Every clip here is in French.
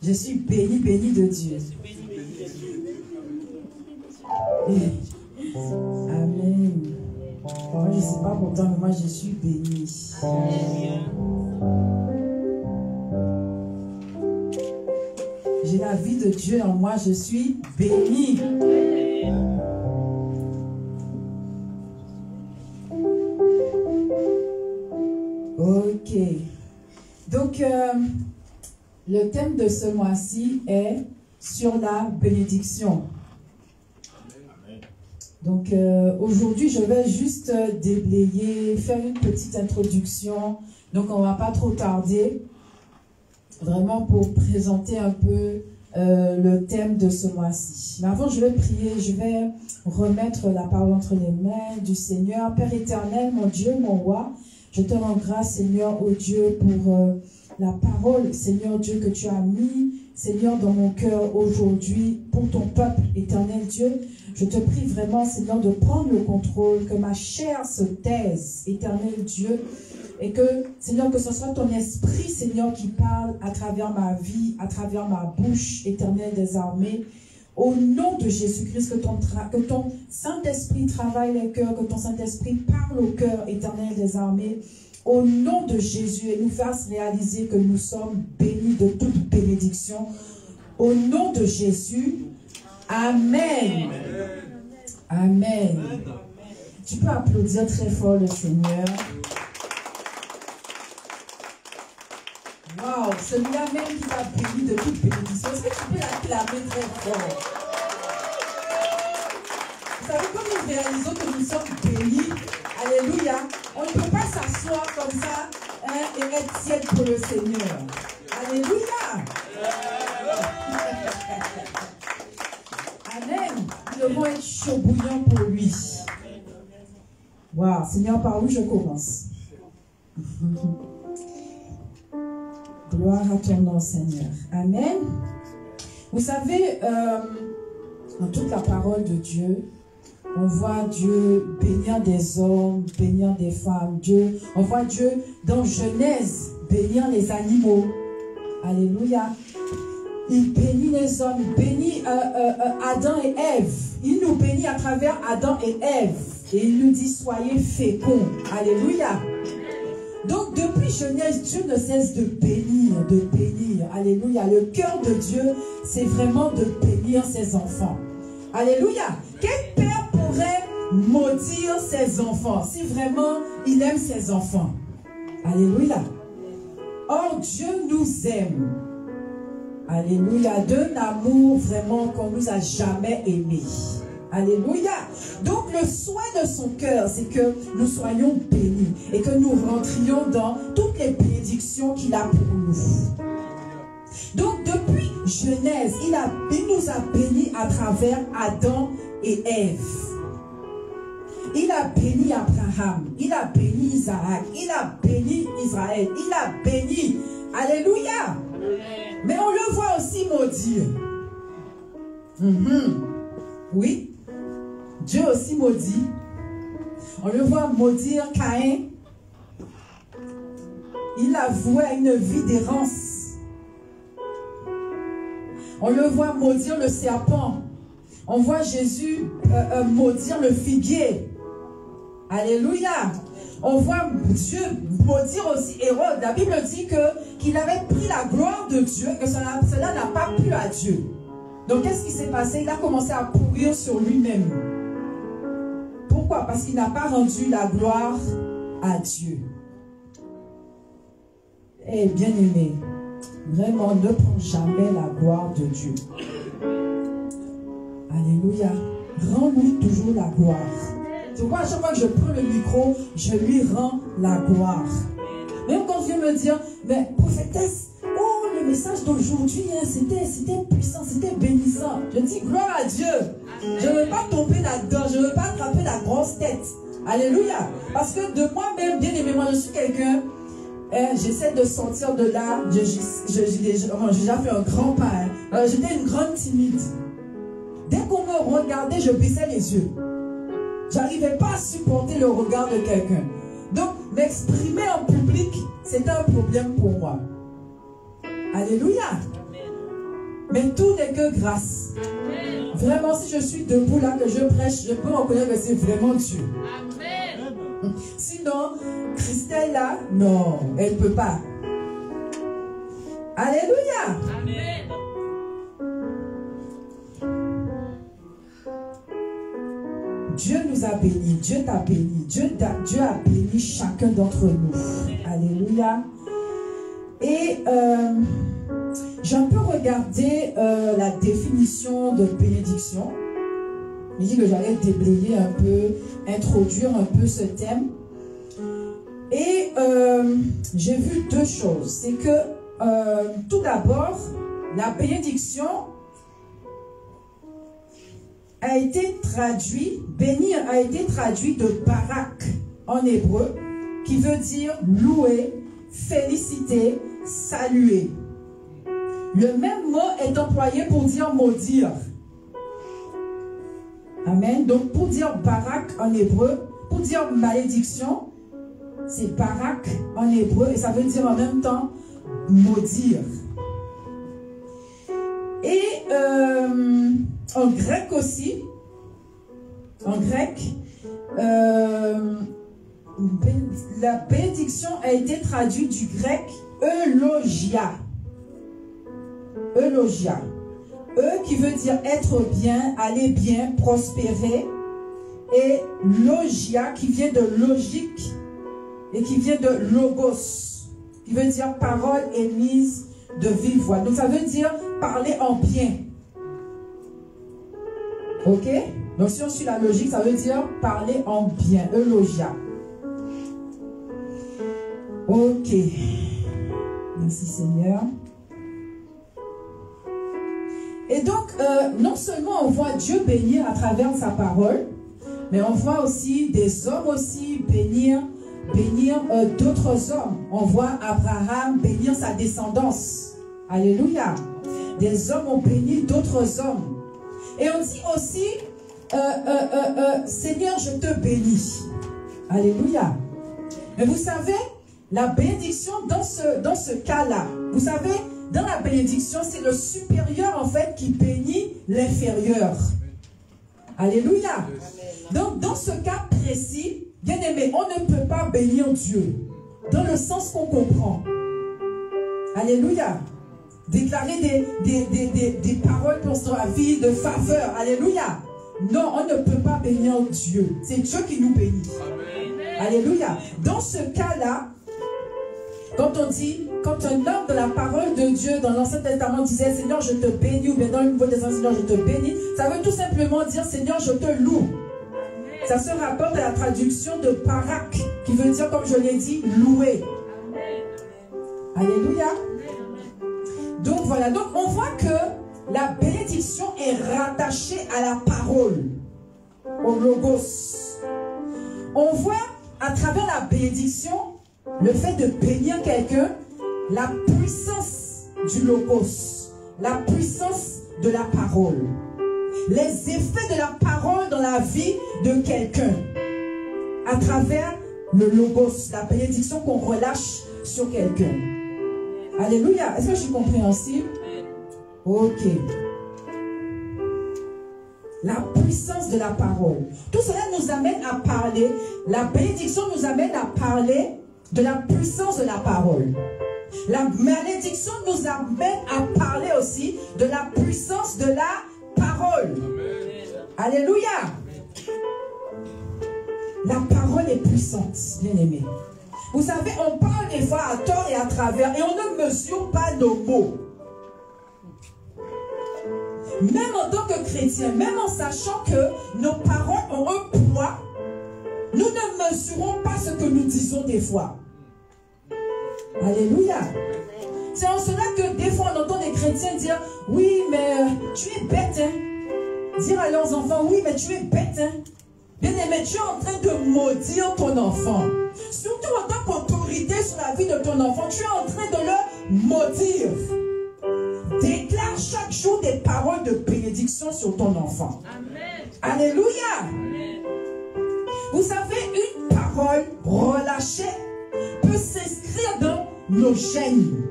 Je suis béni, béni de Dieu. Amen. Moi, je ne sais pas pourtant, mais moi, je suis béni. J'ai la vie de Dieu en moi, je suis béni. Ok. Donc, le thème de ce mois-ci est sur la bénédiction. Donc, aujourd'hui, je vais juste déblayer, faire une petite introduction. Donc, on ne va pas trop tarder. Vraiment pour présenter un peu le thème de ce mois-ci. Mais avant, je vais prier, je vais remettre la parole entre les mains du Seigneur. Père éternel, mon Dieu, mon roi, je te rends grâce, Seigneur, ô Dieu, pour la parole, Seigneur Dieu, que tu as mis, Seigneur, dans mon cœur aujourd'hui, pour ton peuple, éternel Dieu. Je te prie vraiment, Seigneur, de prendre le contrôle, que ma chair se taise, éternel Dieu, et que, Seigneur, que ce soit ton esprit, Seigneur, qui parle à travers ma vie, à travers ma bouche, éternel des armées. Au nom de Jésus-Christ, que ton Saint-Esprit travaille les cœurs, que ton Saint-Esprit parle au cœur, éternel des armées. Au nom de Jésus, et nous fasse réaliser que nous sommes bénis de toute bénédiction. Au nom de Jésus, Amen. Amen. Tu peux applaudir très fort le Seigneur. Waouh, celui-là même qui t'a béni de toute bénédiction. Est-ce que tu peux l'acclamer très fort? Vous savez, comme nous réalisons que nous sommes bénis, alléluia, on ne peut pas s'asseoir comme ça et être tiède pour le Seigneur. Alléluia. Amen. Nous devons être chaud bouillant pour lui. Waouh, Seigneur, par où je commence? Gloire à ton nom, Seigneur. Amen. Vous savez, dans toute la parole de Dieu, on voit Dieu bénir des hommes, bénir des femmes. On voit Dieu dans Genèse bénir les animaux. Alléluia. Il bénit les hommes, il bénit Adam et Ève. Il nous bénit à travers Adam et Ève. Et il nous dit, soyez féconds. Alléluia. Donc, depuis Genèse, Dieu ne cesse de bénir, de bénir. Alléluia. Le cœur de Dieu, c'est vraiment de bénir ses enfants. Alléluia. Quel père pourrait maudire ses enfants si vraiment il aime ses enfants? Alléluia. Or, Dieu nous aime. Alléluia. D'un amour vraiment qu'on ne nous a jamais aimés. Alléluia. Donc le souhait de son cœur, c'est que nous soyons bénis et que nous rentrions dans toutes les bénédictions qu'il a pour nous. Donc depuis Genèse, il nous a bénis à travers Adam et Ève. Il a béni Abraham, il a béni Isaac, il a béni Israël, il a béni. Alléluia. Mais on le voit aussi maudire. Oui. Dieu aussi maudit. On le voit maudire Caïn. Il a voué à une vie d'errance. On le voit maudire le serpent. On voit Jésus maudire le figuier. Alléluia. On voit Dieu maudire aussi Hérode. La Bible dit qu'il avait pris la gloire de Dieu et que cela n'a pas plu à Dieu. Donc qu'est-ce qui s'est passé? Il a commencé à pourrir sur lui-même. Pourquoi? Parce qu'il n'a pas rendu la gloire à Dieu. Eh bien aimé, vraiment ne prends jamais la gloire de Dieu. Alléluia. Rends-lui toujours la gloire. Tu vois, à chaque fois que je prends le micro, je lui rends la gloire. Même quand Dieu me dit, mais prophétesse, oh, le message d'aujourd'hui, hein, c'était puissant, c'était bénissant. Je dis gloire à Dieu. Je ne veux pas tomber là-dedans, je ne veux pas attraper la grosse tête. Alléluia. Parce que de moi-même, bien aimé, moi je suis quelqu'un, j'essaie de sortir de là. J'ai déjà fait un grand pas. Hein. J'étais une grande timide. Dès qu'on me regardait, je baissais les yeux. J'arrivais pas à supporter le regard de quelqu'un. Donc, m'exprimer en public, c'était un problème pour moi. Alléluia. Mais tout n'est que grâce. Vraiment, si je suis debout là, que je prêche, je peux reconnaître que c'est vraiment Dieu. Sinon, Christelle là, non, elle ne peut pas. Alléluia. Amen. Dieu nous a bénis, Dieu t'a béni, Dieu a béni chacun d'entre nous. Alléluia. Et j'ai un peu regardé la définition de bénédiction. Je dis que j'allais déblayer un peu, introduire un peu ce thème. Et j'ai vu deux choses. C'est que tout d'abord, la bénédiction a été traduit, bénir a été traduit de barak en hébreu, qui veut dire louer, féliciter, saluer. Le même mot est employé pour dire maudire. Amen. Donc pour dire barak en hébreu, pour dire malédiction, c'est barak en hébreu et ça veut dire en même temps maudire. Et en grec aussi, en grec, la bénédiction a été traduite du grec eulogia. Eulogia. Qui veut dire être bien, aller bien, prospérer. Et logia qui vient de logique et qui vient de logos, qui veut dire parole émise de vive voix. Donc ça veut dire parler en bien. Ok? Donc si on suit la logique, ça veut dire parler en bien. Eulogia. Ok. Merci Seigneur. Et donc, non seulement on voit Dieu bénir à travers sa parole, mais on voit aussi des hommes aussi bénir d'autres hommes. On voit Abraham bénir sa descendance. Alléluia. Des hommes ont béni d'autres hommes. Et on dit aussi, Seigneur, je te bénis. Alléluia. Mais vous savez, la bénédiction dans ce cas-là, vous savez, dans la bénédiction, c'est le supérieur en fait qui bénit l'inférieur. Alléluia. Donc dans ce cas précis, bien aimé, on ne peut pas bénir Dieu dans le sens qu'on comprend. Alléluia. Déclarer des paroles pour sa vie de faveur. Alléluia. Non, on ne peut pas bénir Dieu. C'est Dieu qui nous bénit. Alléluia. Dans ce cas-là, quand on dit, quand un homme de la parole de Dieu dans l'Ancien Testament disait Seigneur je te bénis, ou bien dans le Nouveau Testament Seigneur je te bénis, ça veut tout simplement dire Seigneur je te loue. Ça se rapporte à la traduction de barak, qui veut dire comme je l'ai dit, louer. Alléluia. Donc voilà, donc on voit que la bénédiction est rattachée à la parole, au logos. On voit à travers la bénédiction, le fait de bénir quelqu'un, la puissance du logos, la puissance de la parole, les effets de la parole dans la vie de quelqu'un, à travers le logos, la bénédiction qu'on relâche sur quelqu'un. Alléluia. Est-ce que je suis compréhensible? Ok. La puissance de la parole. Tout cela nous amène à parler, la bénédiction nous amène à parler de la puissance de la parole. La malédiction nous amène à parler aussi de la puissance de la parole. Amen. Alléluia. La parole est puissante, bien aimé. Vous savez, on parle des fois à tort et à travers et on ne mesure pas nos mots. Même en tant que chrétien, même en sachant que nos paroles ont un poids, nous ne mesurons pas ce que nous disons des fois. Alléluia. C'est en cela que des fois on entend des chrétiens dire oui mais tu es bête hein. Dire à leurs enfants oui mais tu es bête hein. Bien aimé, tu es en train de maudire ton enfant. Surtout en tant qu'autorité sur la vie de ton enfant, tu es en train de le maudire. Déclare chaque jour des paroles de bénédiction sur ton enfant. Amen. Alléluia. Amen. Vous savez, une parole relâchée peut s'inscrire dans nos gènes.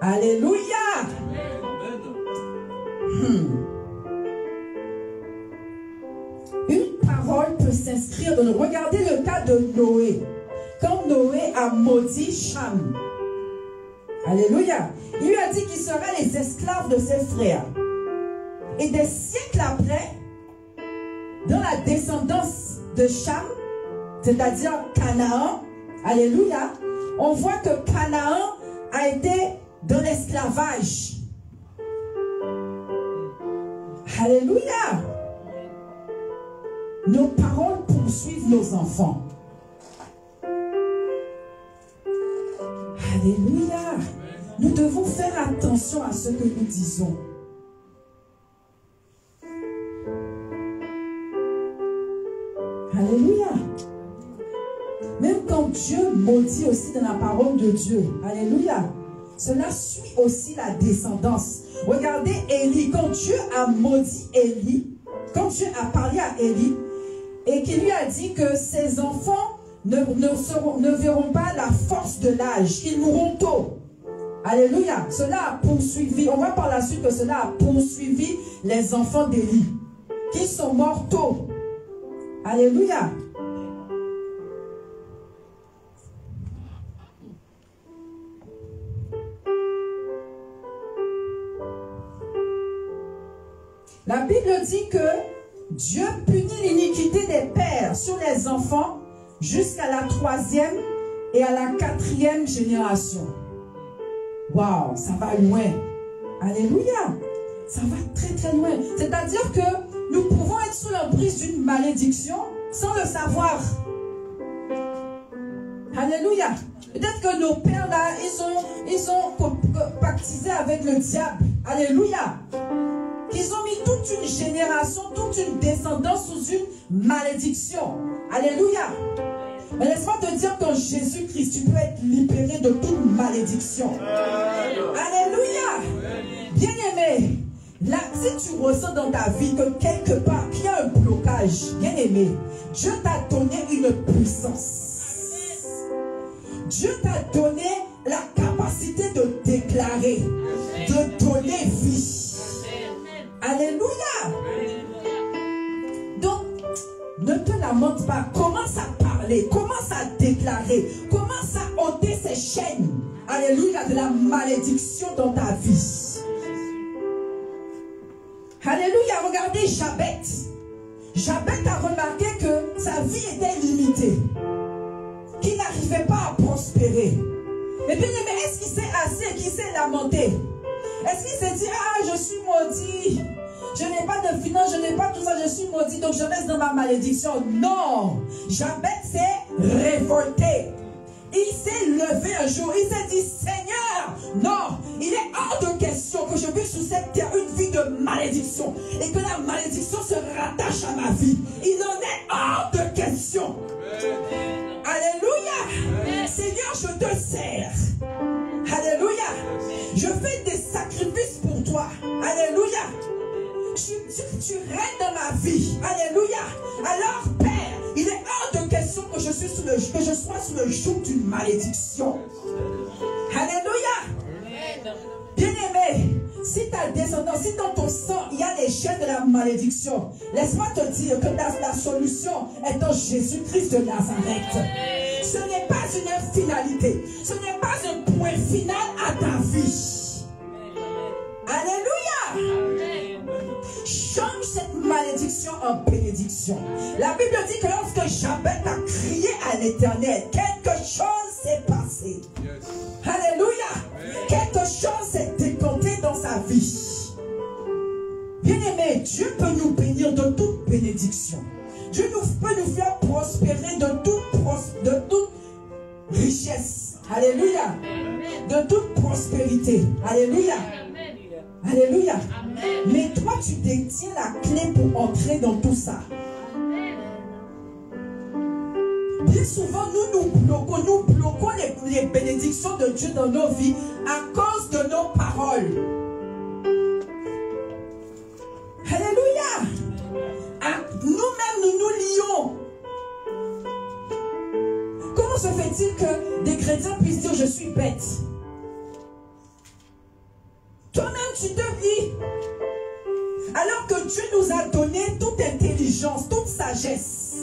Alléluia. Une parole peut s'inscrire dans le... Regardez le cas de Noé. Quand Noé a maudit Cham. Alléluia. Il lui a dit qu'il sera les esclaves de ses frères. Et des siècles après, dans la descendance de Cham, c'est-à-dire Canaan, alléluia, on voit que Canaan a été dans l'esclavage. Alléluia. Nos paroles poursuivent nos enfants. Alléluia. Nous devons faire attention à ce que nous disons. Alléluia. Même quand Dieu maudit aussi dans la parole de Dieu, alléluia, cela suit aussi la descendance. Regardez Élie, quand Dieu a maudit Élie, quand Dieu a parlé à Élie et qu'il lui a dit que ses enfants ne verront pas la force de l'âge, ils mourront tôt. Alléluia. Cela a poursuivi, on voit par la suite que cela a poursuivi les enfants d'Élie, qui sont morts tôt. Alléluia. La Bible dit que Dieu punit l'iniquité des pères sur les enfants jusqu'à la 3e et à la 4e génération. Waouh, ça va loin. Alléluia. Ça va très très loin. C'est-à-dire que nous pouvons être sous l'emprise d'une malédiction sans le savoir. Alléluia. Peut-être que nos pères là, ils ont pactisé avec le diable. Alléluia. Ils ont mis toute une génération, toute une descendance sous une malédiction. Alléluia. Mais laisse-moi te dire qu'en Jésus-Christ, tu peux être libéré de toute malédiction. Alléluia. Bien-aimé, là, si tu ressens dans ta vie que quelque part, il y a un blocage, bien-aimé, Dieu t'a donné une puissance. Dieu t'a donné la capacité de déclarer, de donner vie. Alléluia. Donc, ne te lamente pas. Commence à parler. Commence à déclarer. Commence à ôter ces chaînes. Alléluia. De la malédiction dans ta vie. Alléluia. Regardez Jabet. Jabet a remarqué que sa vie était limitée. Qu'il n'arrivait pas à prospérer. Mais bien aimé, est-ce qu'il s'est assis et qu'il s'est lamenté? Est-ce qu'il s'est dit, ah, je suis maudit, je n'ai pas de finances, je n'ai pas tout ça, je suis maudit, donc je reste dans ma malédiction? Non, Jabet s'est révolté. Il s'est levé un jour, il s'est dit, Seigneur, non, il est hors de question que je vive sous cette terre une vie de malédiction et que la malédiction se rattache à ma vie. Il en est hors de question. Alléluia. Seigneur, je te sers. Alléluia. Je fais des sacrifices pour toi. Alléluia. Tu règnes dans ma vie. Alléluia. Alors, Père, il est hors de question que je sois sous le joug d'une malédiction. Alléluia. Bien-aimé, si ta descendance, si dans ton sang, il y a les chaînes de la malédiction, laisse-moi te dire que la solution est en Jésus-Christ de Nazareth. Ce n'est pas une finalité. Ce n'est pas un point final à ta vie. Alléluia. Change cette malédiction en bénédiction. La Bible dit que lorsque Jabet a crié à l'Éternel, quelque chose s'est passé. Alléluia. Quelque chose s'est décanté dans sa vie. Bien-aimé, Dieu peut nous bénir de toute bénédiction. Dieu peut nous faire prospérer de toute richesse. Alléluia. De toute prospérité. Alléluia. Alléluia. Mais toi, tu détiens la clé pour entrer dans tout ça. Bien souvent, nous bloquons les bénédictions de Dieu dans nos vies à cause de nos paroles. Alléluia. Nous-mêmes, nous lions. Comment se fait-il que des chrétiens puissent dire je suis bête? Toi-même, tu te dis. Alors que Dieu nous a donné toute intelligence, toute sagesse.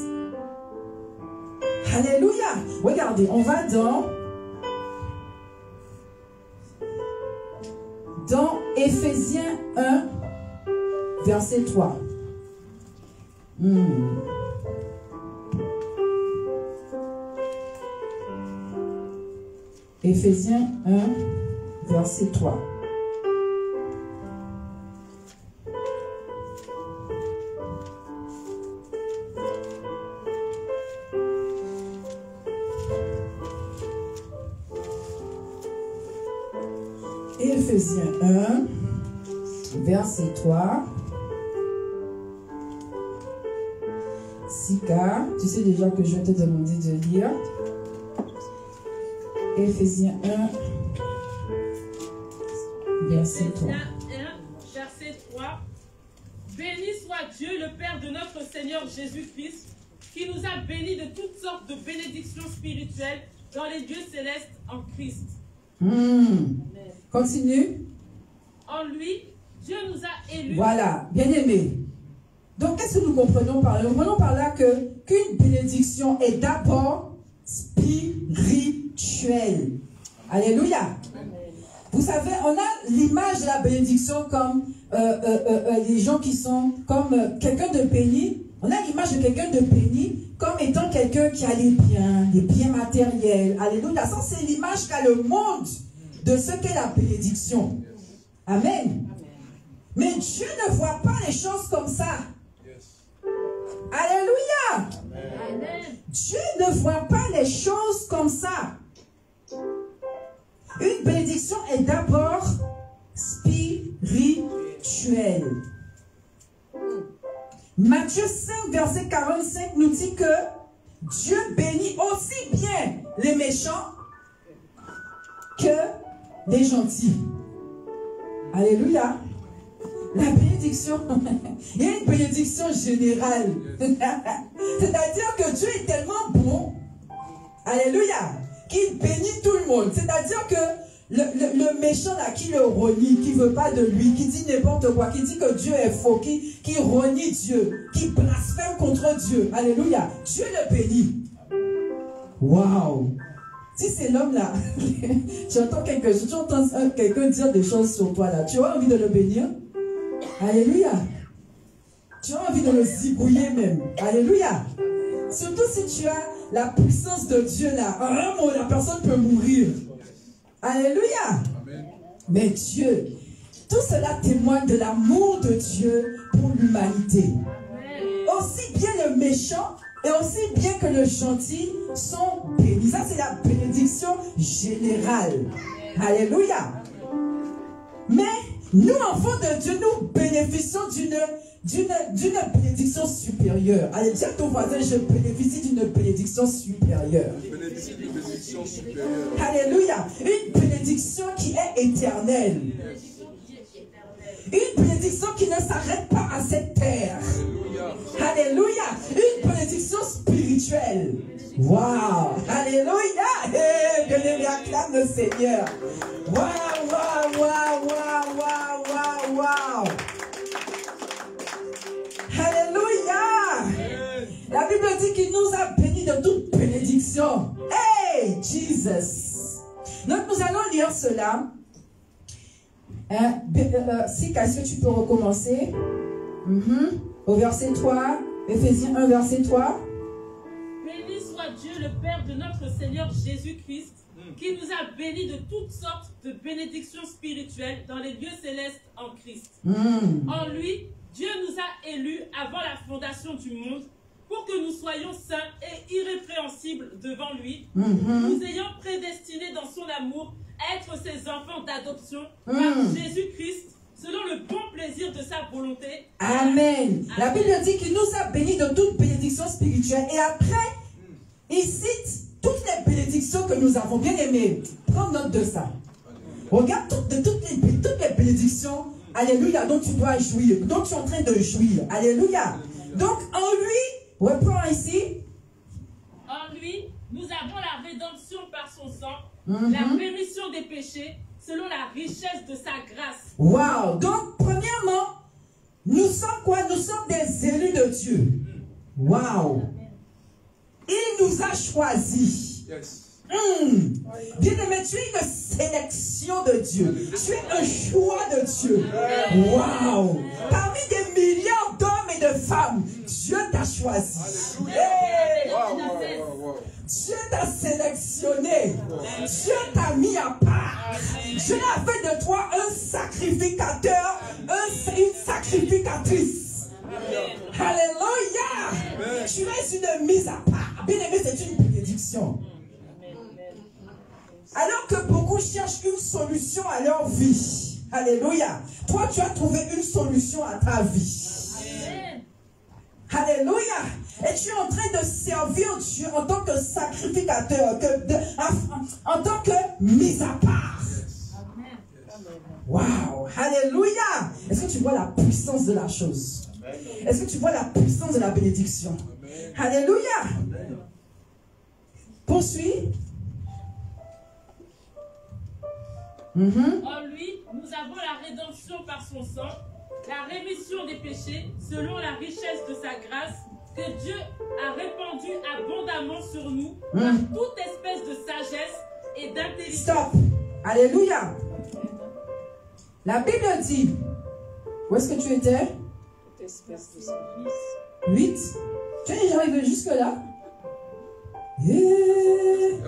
Alléluia. Regardez, on va dans Éphésiens 1, verset 3. Éphésiens 1, verset 3. Éphésiens 1, verset 3. Sika, tu sais déjà que je vais te demander de lire. Éphésiens 1, verset 3. Éphésiens 1, verset 3. Béni soit Dieu, le Père de notre Seigneur Jésus-Christ, qui nous a bénis de toutes sortes de bénédictions spirituelles dans les lieux célestes en Christ. Continue. En lui, Dieu nous a élus. Voilà, bien aimé. Donc, qu'est-ce que nous comprenons par là? Nous comprenons par là qu'une bénédiction est d'abord spirituelle. Alléluia. Amen. Vous savez, on a l'image de la bénédiction comme les gens qui sont comme quelqu'un de béni. On a l'image de quelqu'un de béni comme étant quelqu'un qui a les biens matériels. Alléluia. Ça, c'est l'image qu'a le monde de ce qu'est la bénédiction. Amen. Mais Dieu ne voit pas les choses comme ça. Alléluia. Amen. Dieu ne voit pas les choses comme ça. Une bénédiction est d'abord spirituelle. Matthieu 5, verset 45 nous dit que Dieu bénit aussi bien les méchants que les gentils. Alléluia. La bénédiction, il y a une bénédiction générale. C'est-à-dire que Dieu est tellement bon, alléluia, qu'il bénit tout le monde. C'est-à-dire que le méchant là qui le renie, qui ne veut pas de lui, qui dit n'importe quoi, qui dit que Dieu est faux, qui renie Dieu, qui blasphème contre Dieu, alléluia, Dieu le bénit. Waouh! Si c'est l'homme là, tu entends quelqu'un dire des choses sur toi là, tu as envie de le bénir? Alléluia. Tu as envie de le zigouiller même. Alléluia. Surtout si tu as la puissance de Dieu là. En un mot, la personne peut mourir. Alléluia. Amen. Mais Dieu, tout cela témoigne de l'amour de Dieu pour l'humanité. Aussi bien le méchant et aussi bien que le gentil sont bénis. Ça, c'est la bénédiction générale. Alléluia. Mais nous, enfants de Dieu, nous bénéficions d'une bénédiction supérieure. Allez, dis à ton voisin, je bénéficie d'une bénédiction supérieure. Alléluia. Une bénédiction qui est éternelle. Une bénédiction qui ne s'arrête pas à cette terre. Alléluia. Une bénédiction spirituelle. Waouh. Alléluia. Hey, bien-aimé, acclame le Seigneur. Waouh, waouh, waouh, waouh, waouh, waouh. Alléluia. La Bible dit qu'il nous a bénis de toute bénédiction. Hey, Jesus. Donc nous allons lire cela. Sika, est-ce que tu peux recommencer? Au verset 3, Éphésiens 1, verset 3. Béni soit Dieu, le Père de notre Seigneur Jésus-Christ, qui nous a bénis de toutes sortes de bénédictions spirituelles dans les lieux célestes en Christ. En lui, Dieu nous a élus avant la fondation du monde pour que nous soyons saints et irrépréhensibles devant lui, nous ayant prédestinés dans son amour à être ses enfants d'adoption par Jésus-Christ, selon le bon plaisir de sa volonté. Amen. La Bible dit qu'il nous a bénis de toute bénédiction spirituelle. Et après, il cite toutes les bénédictions que nous avons. Bien aimé, prends note de ça. Regarde toutes les bénédictions, alléluia, dont tu dois jouir, dont tu es en train de jouir. Alléluia. Donc, en lui, reprends ici. En lui, nous avons la rédemption par son sang, la rémission des péchés, selon la richesse de sa grâce. Wow. Donc, premièrement, nous sommes quoi? Nous sommes des élus de Dieu. Wow. Il nous a choisis. Yes. Bien-aimé, tu es une sélection de Dieu. Tu es un choix de Dieu. Wow. Parmi des milliards d'hommes et de femmes, Dieu t'a choisi. Hey. Dieu t'a sélectionné. Dieu t'a mis à part. Dieu a fait de toi un sacrificateur, une sacrificatrice. Alléluia. Tu es une mise à part. Bien-aimé, c'est une bénédiction. Alors que beaucoup cherchent une solution à leur vie. Alléluia. Toi, tu as trouvé une solution à ta vie. Alléluia. Et tu es en train de servir Dieu en tant que sacrificateur, en tant que mise à part. Wow. Alléluia. Est-ce que tu vois la puissance de la chose? Est-ce que tu vois la puissance de la bénédiction? Alléluia. Poursuis. En lui, nous avons la rédemption par son sang, la rémission des péchés, selon la richesse de sa grâce, que Dieu a répandue abondamment sur nous, par toute espèce de sagesse et d'intelligence. Stop. Alléluia. La Bible dit, où est-ce que tu étais? Toute espèce de service. 8. Tu es déjà arrivé jusque là? Yeah.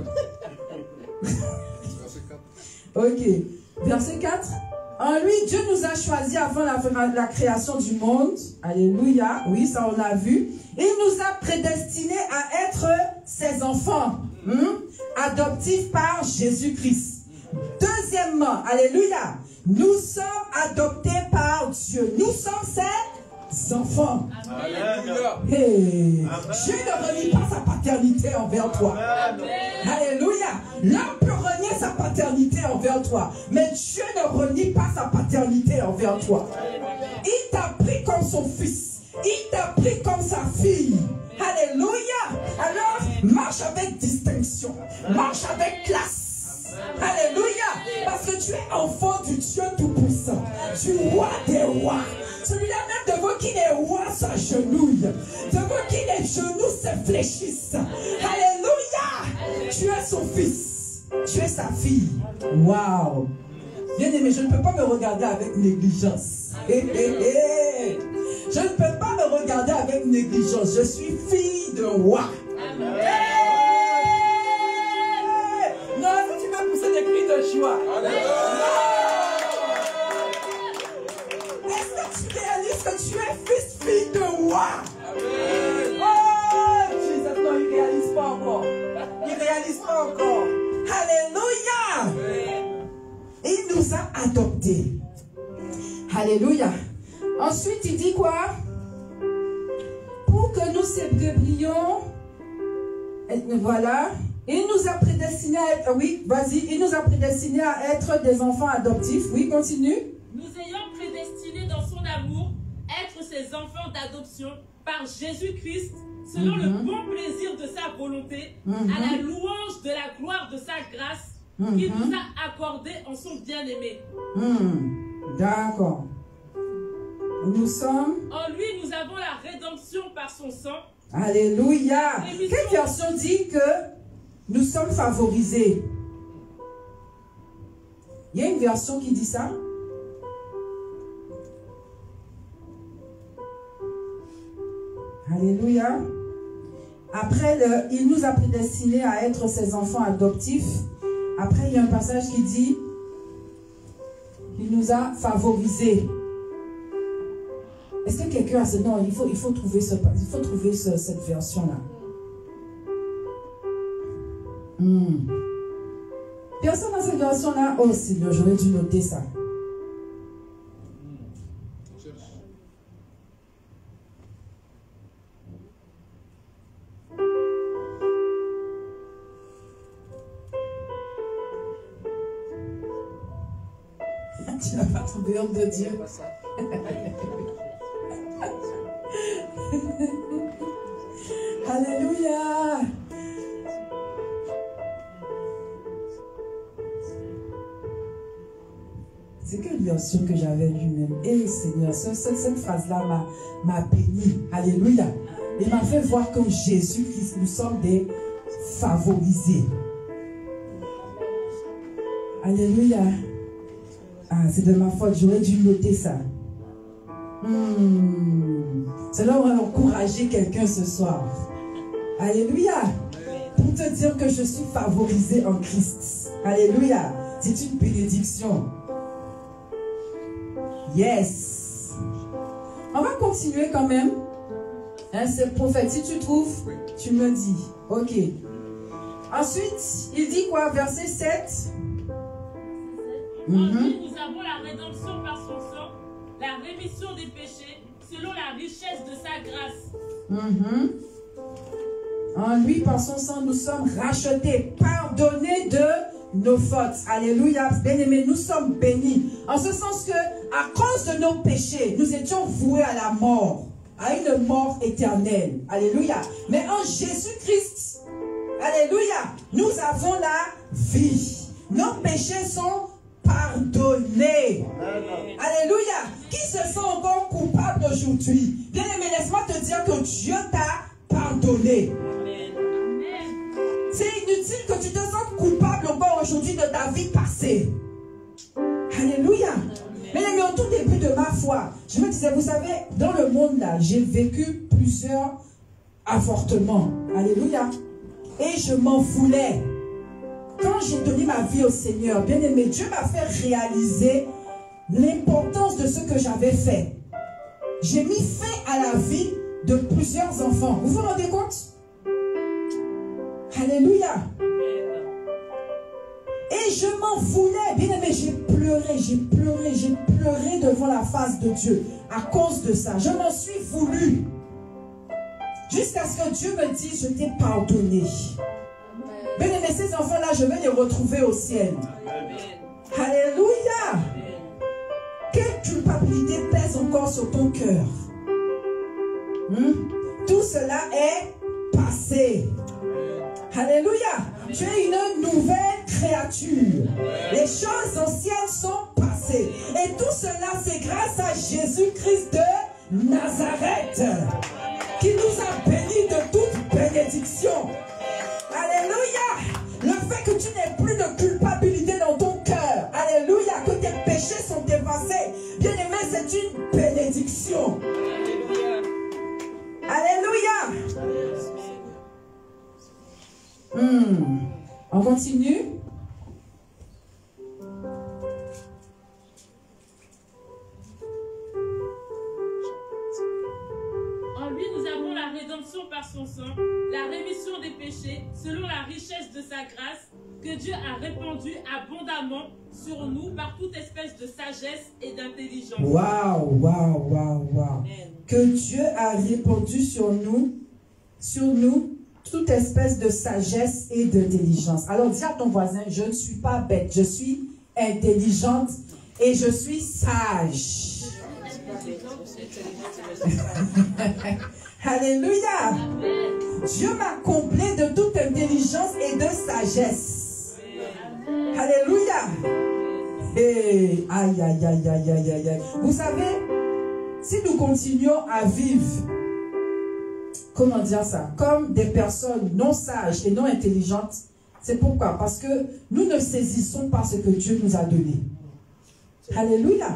Ok. Verset 4. En lui, Dieu nous a choisis avant la création du monde. Alléluia. Oui, ça on l'a vu. Il nous a prédestinés à être ses enfants. Adoptifs par Jésus-Christ. Deuxièmement, alléluia. Nous sommes adoptés par Dieu. Nous sommes ses enfants. Alléluia. Hey. Dieu ne renie pas sa paternité envers toi. Amen. Alléluia. L'homme peut renier sa paternité envers toi, mais Dieu ne renie pas sa paternité envers toi. Il t'a pris comme son fils. Il t'a pris comme sa fille. Alléluia. Alors, marche avec distinction. Marche avec classe. Alléluia. Parce que tu es enfant du Dieu Tout-Puissant. Du roi des rois. Celui-là même devant qui les rois s'agenouillent. Devant qui les genoux se fléchissent. Alléluia. Tu es son fils. Tu es sa fille. Waouh. Bien-aimé, je ne peux pas me regarder avec négligence. Je ne peux pas me regarder avec négligence. Je suis fille de roi. Non, si tu veux pousser des cris de joie. Est-ce que tu réalises que tu es fille de roi? Oh, Jésus, non, il ne réalise pas encore. Il ne réalise pas encore. Alléluia. Il nous a adoptés. Alléluia. Ensuite, il dit quoi? Pour que nous célébrions. Voilà. Il nous a prédestinés à être. Oui, vas-y. Il nous a prédestinés à être des enfants adoptifs. Oui, continue. Nous ayons prédestinés dans son amour être ses enfants d'adoption par Jésus-Christ, selon le bon plaisir de sa volonté, à la louange de la gloire de sa grâce, qu'il nous a accordée en son bien-aimé. D'accord. Nous sommes... En lui, nous avons la rédemption par son sang. Alléluia. Quelle version dit que nous sommes favorisés? Il y a une version qui dit ça? Alléluia. Après, il nous a prédestinés à être ses enfants adoptifs. Après, il y a un passage qui dit qu'il nous a favorisés. Est-ce que quelqu'un a ce nom? Il faut trouver cette version-là. Personne dans cette version-là? Oh, Seigneur, j'aurais dû noter ça. Tu n'as pas trouvé honte de Dieu. Alléluia. C'est que l'immersion que j'avais lue même. Et Seigneur, cette phrase-là m'a béni. Alléluia. Il m'a fait voir que Jésus-Christ, nous sommes des favorisés. Alléluia. Ah, c'est de ma faute, j'aurais dû noter ça. Cela va encourager quelqu'un ce soir. Alléluia. Pour te dire que je suis favorisé en Christ. Alléluia. C'est une bénédiction. Yes. On va continuer quand même. Hein, c'est prophète. Si tu trouves, tu me dis. Ok. Ensuite, il dit quoi? Verset 7. En lui, nous avons la rédemption par son sang, la rémission des péchés, selon la richesse de sa grâce. En lui, par son sang, nous sommes rachetés, pardonnés de nos fautes. Alléluia. Bien-aimés, nous sommes bénis. En ce sens que, à cause de nos péchés, nous étions voués à la mort, à une mort éternelle. Alléluia. Mais en Jésus-Christ, alléluia, nous avons la vie. Nos péchés sont pardonnés. Alléluia. Qui se sent encore coupable aujourd'hui? Bien-aimé, laisse-moi te dire que Dieu t'a pardonné. C'est inutile que tu te sentes coupable encore aujourd'hui de ta vie passée. Alléluia. Mais au tout début de ma foi, je me disais, vous savez, dans le monde là, j'ai vécu plusieurs avortements. Alléluia. Et je m'en voulais. Quand j'ai donné ma vie au Seigneur, bien aimé, Dieu m'a fait réaliser l'importance de ce que j'avais fait. J'ai mis fin à la vie de plusieurs enfants. Vous vous rendez compte? Alléluia. Et je m'en voulais. Bien aimé, j'ai pleuré devant la face de Dieu à cause de ça. Je m'en suis voulu. Jusqu'à ce que Dieu me dise, je t'ai pardonné. Bien aimé, ces enfants-là, je vais les retrouver au ciel. Alléluia. Quelle culpabilité pèse encore sur ton cœur? Tout cela est passé. Alléluia. Tu es une nouvelle créature. Les choses anciennes sont passées. Et tout cela, c'est grâce à Jésus-Christ de Nazareth, qui nous a bénis de toute bénédiction. Alléluia. Le fait que tu n'aies plus de culpabilité dans ton cœur. Alléluia. Que tes péchés sont effacés. Bien aimé, c'est une bénédiction. Alléluia. On continue. En lui, nous avons la rédemption par son sang, la rémission des péchés, selon la richesse de sa grâce, que Dieu a répandue abondamment sur nous par toute espèce de sagesse et d'intelligence. Waouh, waouh, waouh, waouh. Que Dieu a répandu sur nous, toute espèce de sagesse et d'intelligence. Alors dis à ton voisin, je ne suis pas bête, je suis intelligente et je suis sage. Alléluia. Dieu m'a comblé de toute intelligence et de sagesse. Alléluia. Et aïe, aïe, aïe, aïe, aïe, aïe. Vous savez, si nous continuons à vivre, comment dire ça, comme des personnes non sages et non intelligentes, c'est pourquoi? Parce que nous ne saisissons pas ce que Dieu nous a donné. Alléluia.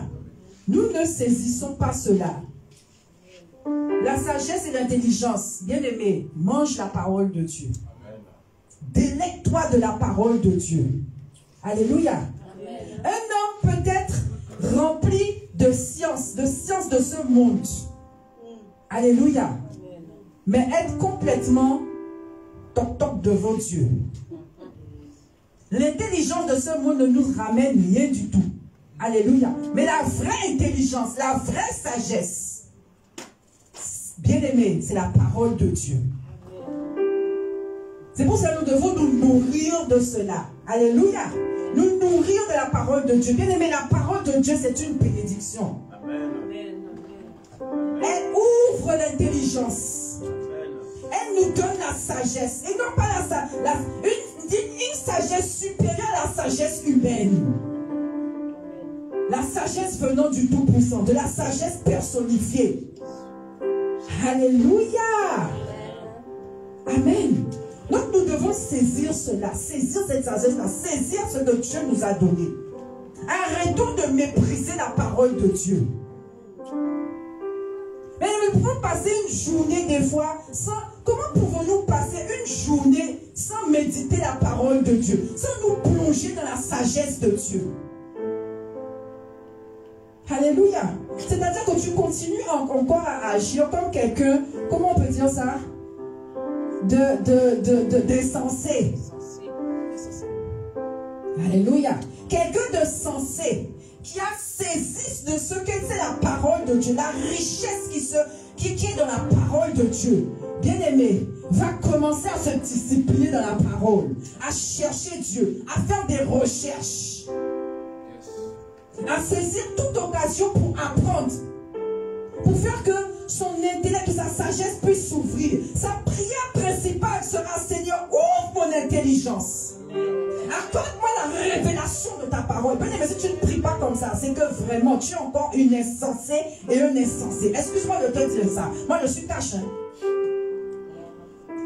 Nous ne saisissons pas cela. La sagesse et l'intelligence, bien aimé, mange la parole de Dieu. Délecte-toi de la parole de Dieu. Alléluia. Un homme peut être rempli de science de ce monde. Alléluia. Mais être complètement toc-toc devant Dieu. L'intelligence de ce monde ne nous ramène rien du tout. Alléluia. Mais la vraie intelligence, la vraie sagesse, bien aimé, c'est la parole de Dieu. C'est pour ça que nous devons nous nourrir de cela. Alléluia. Nous nourrir de la parole de Dieu. Bien aimé, la parole de Dieu, c'est une bénédiction. Elle ouvre l'intelligence. Elle nous donne la sagesse. Et non pas une sagesse supérieure à la sagesse humaine. La sagesse venant du Tout-Puissant, de la sagesse personnifiée. Alléluia. Amen. Donc nous devons saisir cela, saisir cette sagesse-là, saisir ce que Dieu nous a donné. Arrêtons de mépriser la parole de Dieu. Mais nous pouvons passer une journée des fois sans... Comment pouvons-nous passer une journée sans méditer la parole de Dieu, sans nous plonger dans la sagesse de Dieu? Alléluia. C'est-à-dire que tu continues encore à agir comme quelqu'un, comment on peut dire ça? D'insensé. Alléluia. Quelqu'un de sensé qui a saisi de ce que c'est la parole de Dieu, la richesse qui est dans la parole de Dieu. Bien-aimé, va commencer à se discipliner dans la parole, à chercher Dieu, à faire des recherches, à saisir toute occasion pour apprendre, pour faire que son intellect, que sa sagesse puisse s'ouvrir. Sa prière principale sera: Seigneur, ouvre mon intelligence. Accorde-moi la révélation de ta parole. Mais si tu ne pries pas comme ça, c'est que vraiment tu es encore une insensée et un insensé. Excuse-moi de te dire ça. Moi je suis cash.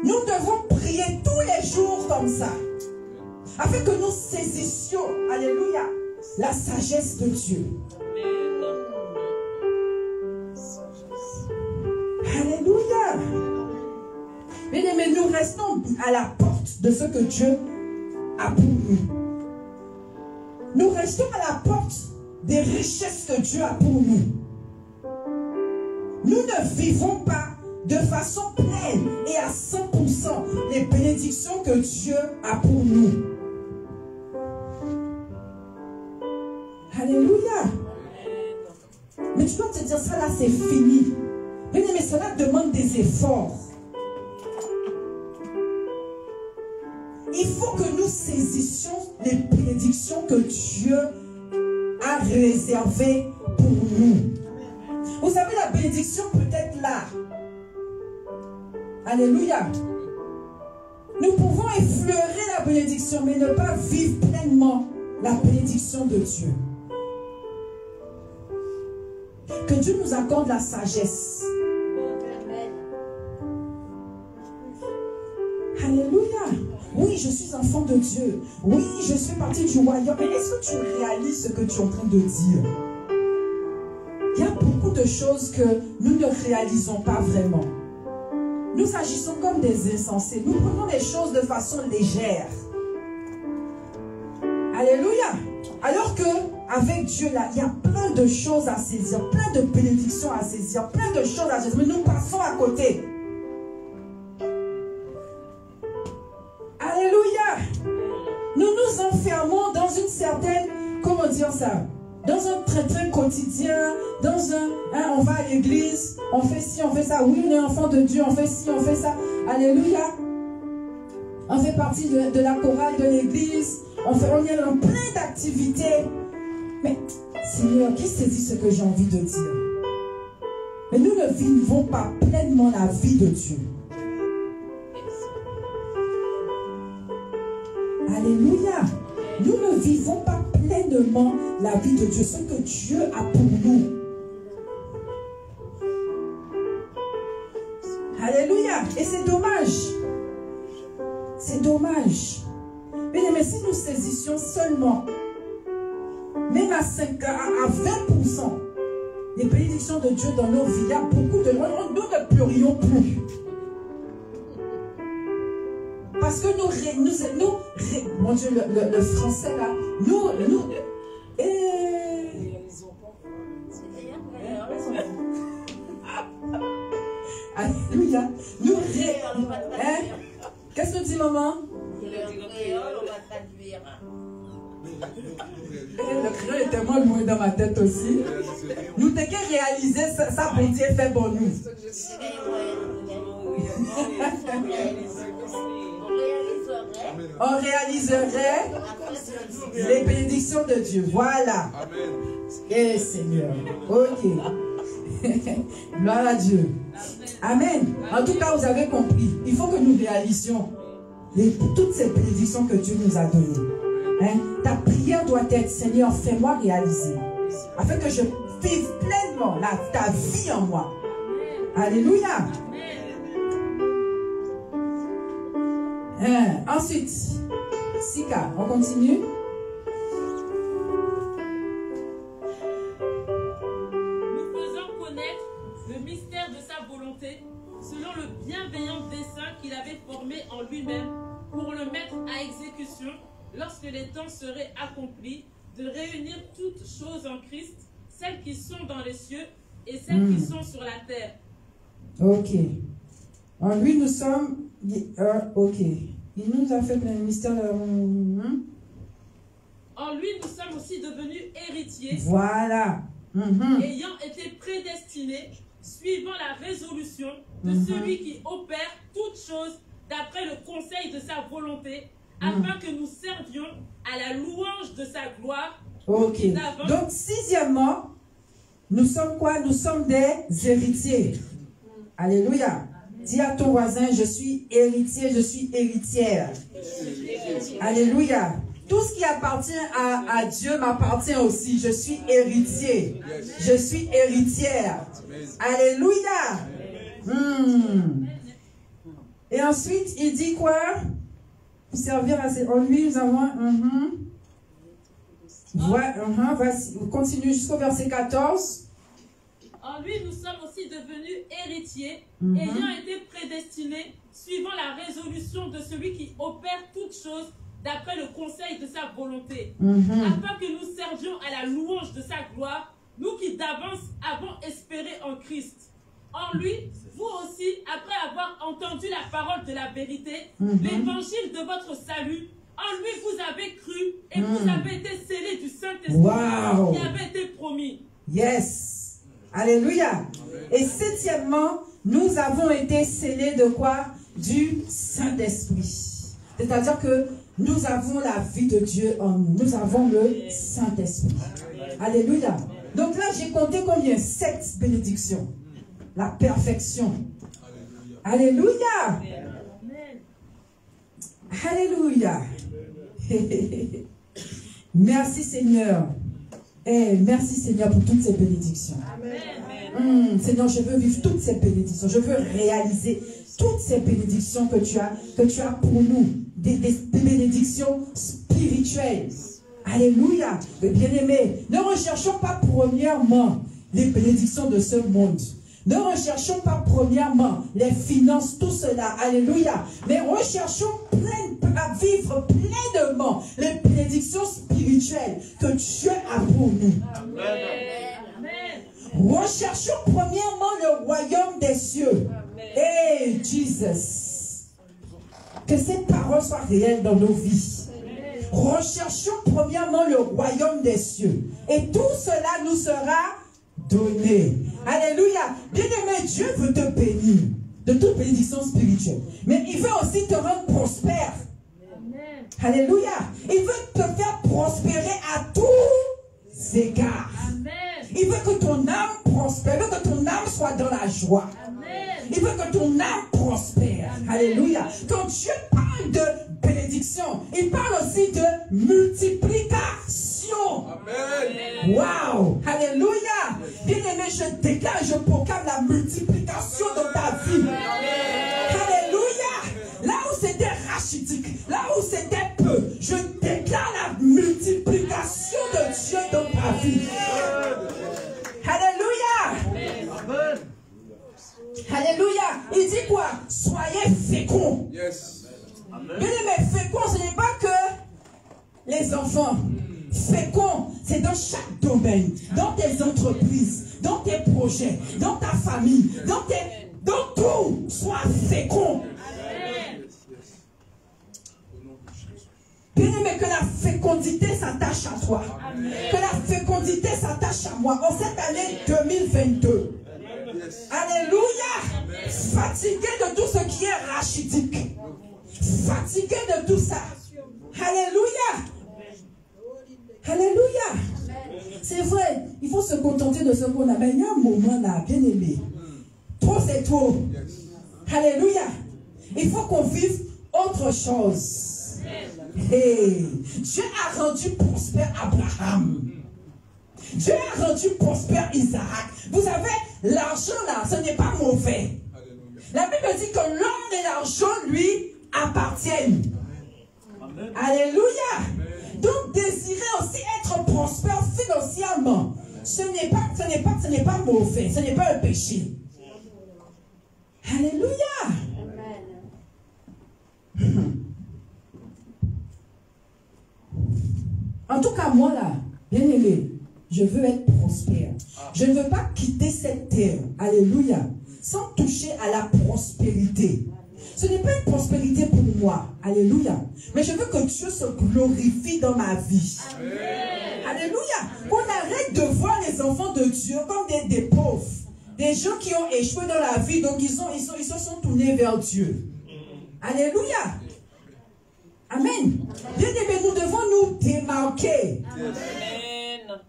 Nous devons prier tous les jours comme ça, afin que nous saisissions, alléluia, la sagesse de Dieu. Alléluia. Mais nous restons à la porte de ce que Dieu a pour nous. Nous restons à la porte des richesses que Dieu a pour nous. Nous ne vivons pas de façon pleine et à 100% les bénédictions que Dieu a pour nous. Alléluia. Mais tu dois te dire, ça là c'est fini. Mais cela demande des efforts. Il faut que nous saisissions les bénédictions que Dieu a réservées pour nous. Vous savez, la bénédiction peut être là. Alléluia. Nous pouvons effleurer la bénédiction, mais ne pas vivre pleinement la bénédiction de Dieu. Que Dieu nous accorde la sagesse. Alléluia. Oui, je suis enfant de Dieu. Oui, je suis partie du royaume. Mais est-ce que tu réalises ce que tu es en train de dire? Il y a beaucoup de choses que nous ne réalisons pas vraiment. Nous agissons comme des insensés. Nous prenons les choses de façon légère. Alléluia. Alors que avec Dieu, là, il y a plein de choses à saisir, plein de bénédictions à saisir, plein de choses à saisir. Mais nous passons à côté. Alléluia. Nous nous enfermons dans une certaine, comment dire ça, dans un train quotidien, dans un, on va à l'église, on fait ci, on fait ça. Oui, on est enfant de Dieu, on fait ci, on fait ça. Alléluia. On fait partie de la chorale de l'église. On est dans plein d'activités. Mais, Seigneur, qui saisit ce que j'ai envie de dire? Mais nous ne vivons pas pleinement la vie de Dieu. Alléluia. Nous ne vivons pas pleinement la vie de Dieu, ce que Dieu a pour nous. Alléluia. Et c'est dommage. C'est dommage. Mais si nous saisissions seulement, même à 20%, les bénédictions de Dieu dans nos vies, il y a beaucoup de nous ne pleurions plus. Parce que mon Dieu, le français là, alléluia, qu'est-ce que dit maman? Le créole est tellement loin dans ma tête aussi. Nous t'avons réalisé ça bon Dieu fait pour nous. On réaliserait les bénédictions de Dieu. Voilà. Et Seigneur. Ok. Gloire à Dieu. Amen. En tout cas, vous avez compris. Il faut que nous réalisions toutes ces bénédictions que Dieu nous a données. Hein? Ta prière doit être: Seigneur, fais-moi réaliser. afin que je vive pleinement ta vie en moi. Alléluia. Ensuite, Sika, on continue. Nous faisons connaître le mystère de sa volonté selon le bienveillant dessein qu'il avait formé en lui-même pour le mettre à exécution lorsque les temps seraient accomplis, de réunir toutes choses en Christ, celles qui sont dans les cieux et celles qui sont sur la terre. Ok. En lui, nous sommes... ok. Il nous a fait plein de mystères. En lui, nous sommes aussi devenus héritiers. Voilà. Ayant été prédestinés, suivant la résolution de celui qui opère toutes choses d'après le conseil de sa volonté, afin que nous servions à la louange de sa gloire. Ok. Donc, sixièmement, nous sommes quoi? Nous sommes des héritiers. Alléluia. Dis à ton voisin, je suis héritier, je suis héritière. Alléluia. Tout ce qui appartient à Dieu m'appartient aussi. Je suis héritier. Je suis héritière. Alléluia. Et ensuite, il dit quoi? Pour servir en lui, nous avons... Continue jusqu'au verset 14. En lui, nous sommes aussi devenus héritiers, ayant été prédestinés, suivant la résolution de celui qui opère toutes choses d'après le conseil de sa volonté, afin que nous servions à la louange de sa gloire, nous qui d'avance avons espéré en Christ. En lui, vous aussi, après avoir entendu la parole de la vérité, l'évangile de votre salut, en lui vous avez cru et vous avez été scellés du Saint-Esprit qui avait été promis. Yes. Alléluia. Et septièmement, nous avons été scellés de quoi? Du Saint-Esprit. C'est-à-dire que nous avons la vie de Dieu en nous. Nous avons le Saint-Esprit. Alléluia. Donc là, j'ai compté combien? 7 bénédictions. La perfection. Alléluia. Alléluia. Merci Seigneur. Merci Seigneur pour toutes ces bénédictions. Seigneur, je veux vivre toutes ces bénédictions. Je veux réaliser toutes ces bénédictions que tu as pour nous. Des bénédictions spirituelles. Alléluia. Bien-aimés, ne recherchons pas premièrement les bénédictions de ce monde. Ne recherchons pas premièrement les finances, tout cela. Alléluia. Mais recherchons à vivre pleinement les bénédictions spirituelles que Dieu a pour nous. Amen. Recherchons premièrement le royaume des cieux. Hey, Jesus. Que ces paroles soient réelles dans nos vies. Recherchons premièrement le royaume des cieux. Et tout cela nous sera donné. Alléluia. Bien-aimé, Dieu veut te bénir de toute bénédiction spirituelle. Mais il veut aussi te rendre prospère. Amen. Alléluia. Il veut te faire prospérer à tous égards. Amen. Il veut que ton âme prospère. Il veut que ton âme soit dans la joie. Amen. Il veut que ton âme prospère. Amen. Alléluia. Quand Dieu parle de bénédiction, il parle aussi de multiplication. Amen. Wow. Alléluia. Bien-aimé, je déclare, je proclame la multiplication dans ta vie. Alléluia. Là où c'était rachitique, là où c'était peu, je déclare la multiplication de Dieu dans ta vie. Alléluia. Alléluia. Il dit quoi? Soyez féconds. Yes. Bien-aimé, fécond, ce n'est pas que les enfants. Fécond, c'est dans chaque domaine, dans tes entreprises, dans tes projets, dans ta famille, dans tout. Sois fécond. Bien-aimé, que la fécondité s'attache à toi. Amen. Que la fécondité s'attache à moi. En cette année 2022. Alléluia. Amen. Fatigué de tout ce qui est rachitique. Fatigué de tout ça. Alléluia. Alléluia. C'est vrai, il faut se contenter de ce qu'on a. Mais il y a un moment là, bien aimé. Trop c'est trop. Alléluia. Il faut qu'on vive autre chose. Hey. Dieu a rendu prospère Abraham. Dieu a rendu prospère Isaac. Vous savez, l'argent là, ce n'est pas mauvais. La Bible dit que l'or et l'argent lui appartiennent. Amen. Alléluia. Amen. Donc désirer aussi être prospère financièrement, ce n'est pas mauvais, ce n'est pas un péché. Alléluia. Amen. En tout cas, moi là, bien aimé, je veux être prospère. Je ne veux pas quitter cette terre, alléluia, sans toucher à la prospérité. Ce n'est pas une prospérité pour moi, alléluia, mais je veux que Dieu se glorifie dans ma vie. Amen. Alléluia. Qu'on arrête de voir les enfants de Dieu comme des pauvres, des gens qui ont échoué dans la vie, donc ils se sont tournés vers Dieu. Alléluia. Amen. Bien aimé, nous devons nous démarquer. Amen.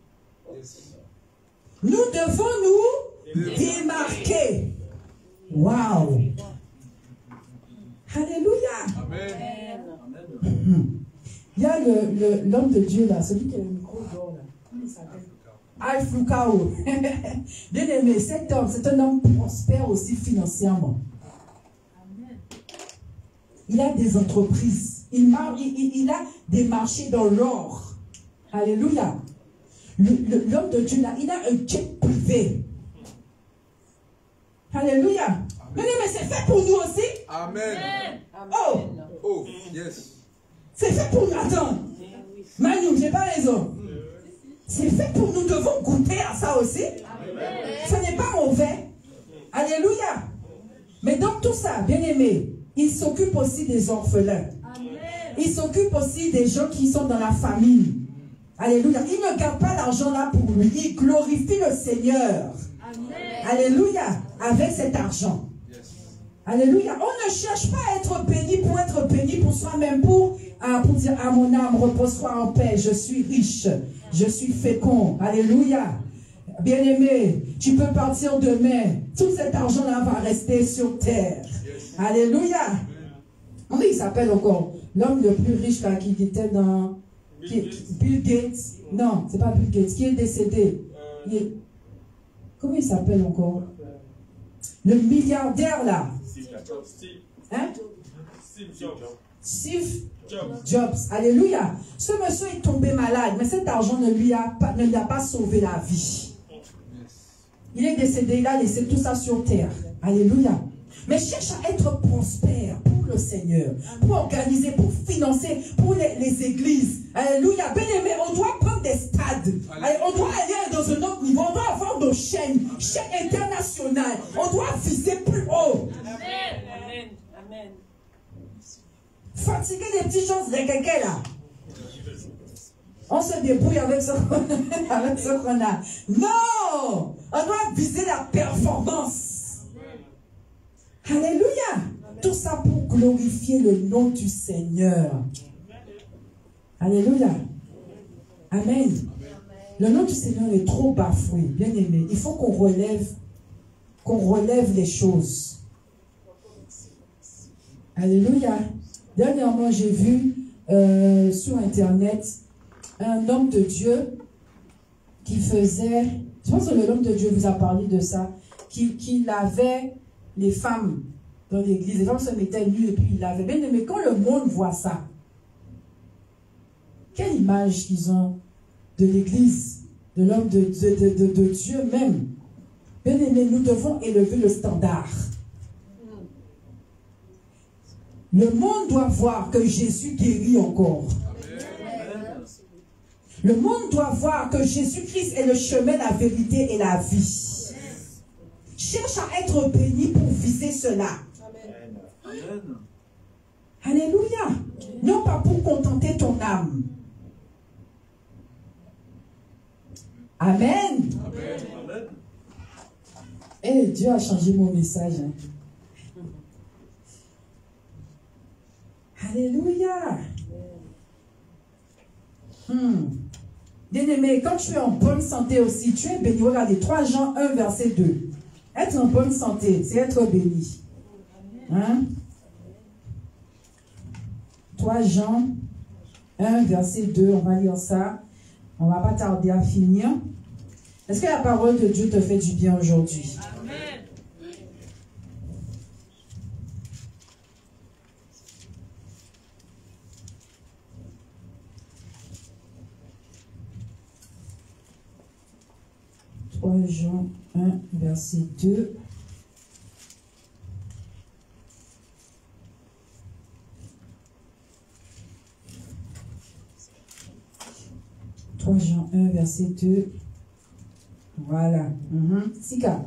Nous devons nous démarquer. Waouh. Alléluia. Amen. Il y a l'homme de Dieu là, celui qui a le micro d'or là. Comment il s'appelle? Al-Fukao. Bien aimé, cet homme, c'est un homme prospère aussi financièrement. Amen. Il a des entreprises. Il a des marchés dans l'or. Alléluia. L'homme de Dieu là, il a un jet privé. Alléluia. Mais c'est fait pour nous aussi. Amen. Oh. Oh, yes. C'est fait pour nous. Attends. Manu, j'ai pas raison. C'est fait pour nous. Devons goûter à ça aussi. Amen. Ce n'est pas mauvais. Alléluia. Mais dans tout ça, bien aimé, il s'occupe aussi des orphelins. Il s'occupe aussi des gens qui sont dans la famille. Alléluia. Il ne garde pas l'argent là pour lui. Il glorifie le Seigneur. Amen. Alléluia. Avec cet argent. Alléluia. On ne cherche pas à être béni pour soi-même, pour dire à mon âme, repose-toi en paix. Je suis riche. Je suis fécond. Alléluia. Bien-aimé, tu peux partir demain. Tout cet argent-là va rester sur terre. Alléluia. Comment il s'appelle encore? L'homme le plus riche là, qui était dans... Bill Gates. Non, c'est pas Bill Gates. Qui est décédé. Comment il s'appelle encore? Le milliardaire là. Hein? Steve Jobs. Alléluia. Ce monsieur est tombé malade, mais cet argent ne lui a pas sauvé la vie. Il est décédé, il a laissé tout ça sur terre. Alléluia. Mais cherche à être prospère pour le Seigneur, pour organiser, pour financer, pour les églises. Alléluia. Bien aimé, on doit prendre des stades. Allez, on doit aller dans un autre niveau. On doit avoir nos chaînes internationales. On doit viser plus haut. Amen. Amen. Amen. Fatiguer des petites choses de quelqu'un là. On se débrouille avec ce qu'on a. Non! On doit viser la performance. Alléluia. Tout ça pour glorifier le nom du Seigneur. Alléluia. Amen. Le nom du Seigneur est trop bafoué, bien aimé. Il faut qu'on relève les choses. Alléluia. Dernièrement, j'ai vu sur Internet un homme de Dieu qui faisait, je pense que l'homme de Dieu vous a parlé de ça, qui lavait les femmes dans l'église. Les femmes se mettaient nues et puis il lavait. Bien aimé, quand le monde voit ça, quelle image qu'ils ont de l'église, de l'homme de Dieu même. Bien aimé, nous devons élever le standard. Le monde doit voir que Jésus guérit encore. Amen. Le monde doit voir que Jésus-Christ est le chemin, la vérité et la vie. Cherche à être béni pour viser cela. Amen. Alléluia. Non pas pour contenter ton âme. Amen. Amen. Et Dieu a changé mon message. Alléluia. Bien aimé, quand tu es en bonne santé aussi, tu es béni. Regardez, 3 Jean 1, verset 2. Être en bonne santé, c'est être béni. Hein? 3 Jean 1, verset 2, on va lire ça. On ne va pas tarder à finir. Est-ce que la parole de Dieu te fait du bien aujourd'hui? Amen. 3 Jean 1, verset 2. Jean 1, verset 2. Voilà. Sika.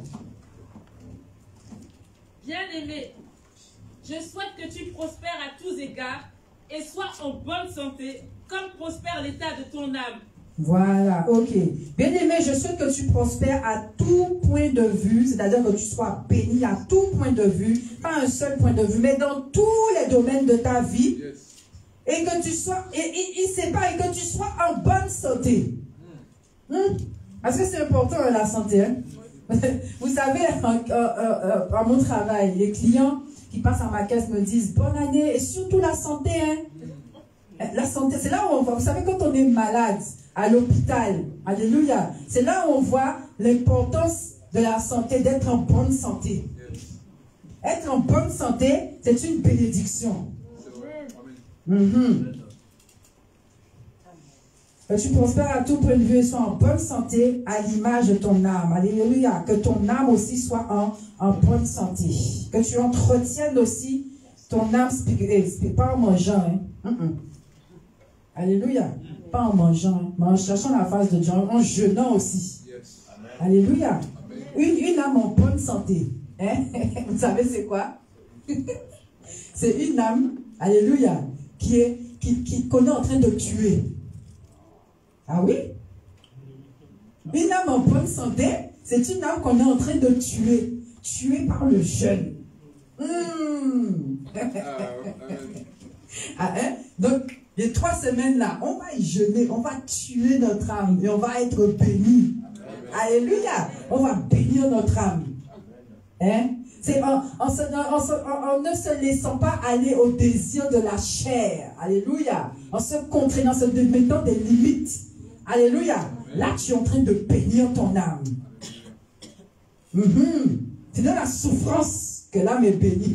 Bien-aimé, je souhaite que tu prospères à tous égards et sois en bonne santé, comme prospère l'état de ton âme. Voilà, ok. Bien-aimé, je souhaite que tu prospères à tout point de vue, c'est-à-dire que tu sois béni à tout point de vue, pas un seul point de vue, mais dans tous les domaines de ta vie. Yes. Et que tu sois, il sépare, et que tu sois en bonne santé. Parce que c'est important la santé. Hein? Vous savez, à mon travail, les clients qui passent à ma caisse me disent bonne année et surtout la santé. Hein? La santé, c'est là où on voit. Vous savez, quand on est malade à l'hôpital, alléluia, c'est là où on voit l'importance de la santé, d'être en bonne santé. Être en bonne santé, c'est une bénédiction. Que tu prospères à tout point de vue et sois en bonne santé à l'image de ton âme. Alléluia. Que ton âme aussi soit en bonne santé. Que tu entretiennes aussi ton âme spirituelle. Pas en mangeant. Hein? Alléluia. Pas en mangeant. Hein? Mais en cherchant la face de Dieu. En jeûnant aussi. Yes. Alléluia. Une âme en bonne santé. Hein? Vous savez c'est quoi? C'est une âme, alléluia, qu'on est en train de tuer. Ah oui? Une âme en bonne santé, c'est une âme qu'on est en train de tuer. Tuer par le jeûne. Ah, hein? Donc, les 3 semaines là, on va y jeûner, on va tuer notre âme et on va être béni. Alléluia. On va bénir notre âme. Hein? C'est en ne se laissant pas aller au désir de la chair. Alléluia. En se contraignant, en se mettant des limites. Alléluia. Là, tu es en train de bénir ton âme. C'est dans la souffrance que l'âme est bénie.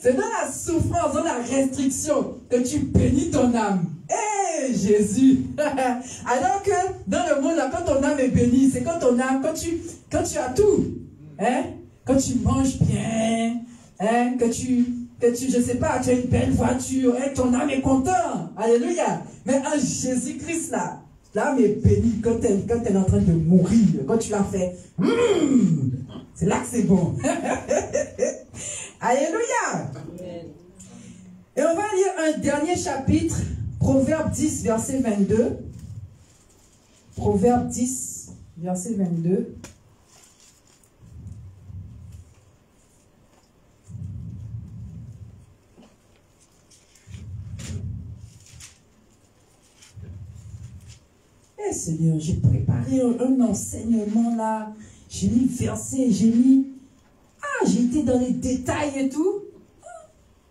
C'est dans la souffrance, dans la restriction que tu bénis ton âme. Hé, Jésus! Alors que dans le monde, là, quand ton âme est bénie, c'est quand ton âme, quand tu as tout, hein? Quand tu manges bien, hein? Que tu, je sais pas, tu as une belle voiture, et ton âme est contente. Alléluia! Mais en Jésus-Christ, là, l'âme est bénie quand elle est en train de mourir, quand tu l'as fait. C'est là que c'est bon. Alléluia! Et on va lire un dernier chapitre, Proverbe 10, verset 22. Proverbe 10, verset 22. Eh Seigneur, j'ai préparé un enseignement là. J'ai mis verset, j'ai été dans les détails et tout.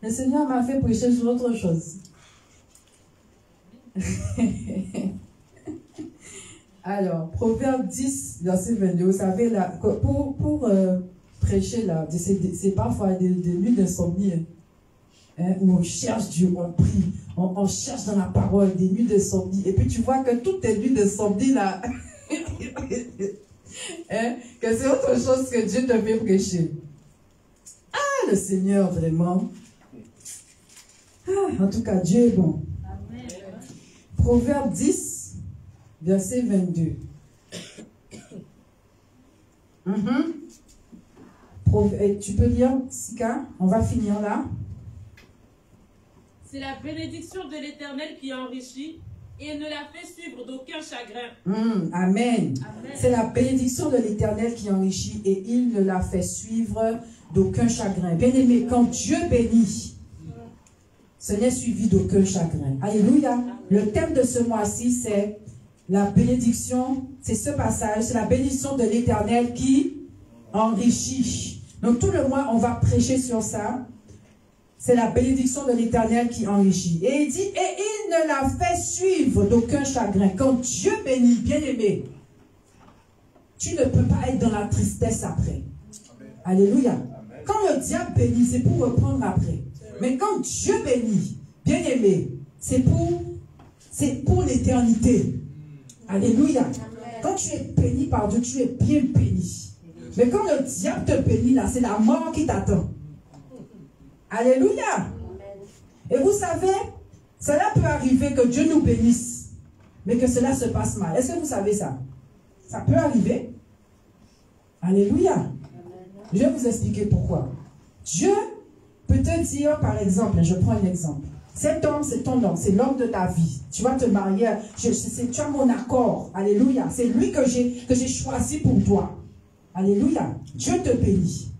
Le Seigneur m'a fait prêcher sur autre chose. Alors, Proverbe 10, verset 22. Vous savez, là, pour prêcher, là, c'est parfois des nuits d'insomnie. Hein, où on cherche Dieu, on prie, on cherche dans la parole des nuits d'insomnie. Et puis tu vois que toutes tes nuits d'insomnie, là, hein, que c'est autre chose que Dieu te fait prêcher. Ah, le Seigneur, vraiment. Ah, en tout cas, Dieu est bon. Amen. Proverbe 10, verset 22. Tu peux lire, Sika? On va finir là. C'est la bénédiction de l'Éternel qui enrichit et ne la fait suivre d'aucun chagrin. Amen. C'est la bénédiction de l'Éternel qui enrichit et il ne la fait suivre d'aucun chagrin. Bien aimé, quand Dieu bénit, ce n'est suivi d'aucun chagrin. Alléluia. Le thème de ce mois-ci, c'est la bénédiction, c'est ce passage, c'est la bénédiction de l'Éternel qui enrichit. Donc tout le mois, on va prêcher sur ça. C'est la bénédiction de l'Éternel qui enrichit. Et il dit, et il ne la fait suivre d'aucun chagrin. Quand Dieu bénit, bien-aimé, tu ne peux pas être dans la tristesse après. Amen. Alléluia. Amen. Quand le diable bénit, c'est pour reprendre après. Mais quand Dieu bénit, bien-aimé, c'est pour l'éternité. Alléluia. Amen. Quand tu es béni par Dieu, tu es bien béni. Mais quand le diable te bénit, là, c'est la mort qui t'attend. Alléluia. Et vous savez, cela peut arriver que Dieu nous bénisse, mais que cela se passe mal. Est-ce que vous savez ça? Ça peut arriver. Alléluia. Je vais vous expliquer pourquoi. Dieu peut te dire, par exemple, je prends un exemple. Cet homme, c'est ton homme, c'est l'homme de ta vie. Tu vas te marier, tu as mon accord. Alléluia. C'est lui que j'ai choisi pour toi. Alléluia. Dieu te bénit.